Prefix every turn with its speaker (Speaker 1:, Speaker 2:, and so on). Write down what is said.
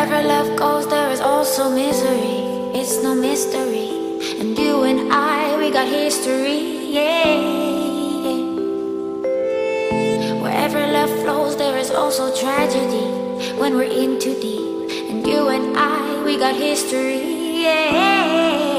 Speaker 1: Wherever love goes, there is also misery. It's no mystery. And you and I, we got history, yeah. Wherever love flows, there is also tragedy when we're in too deep. And you and I, we got history, yeah.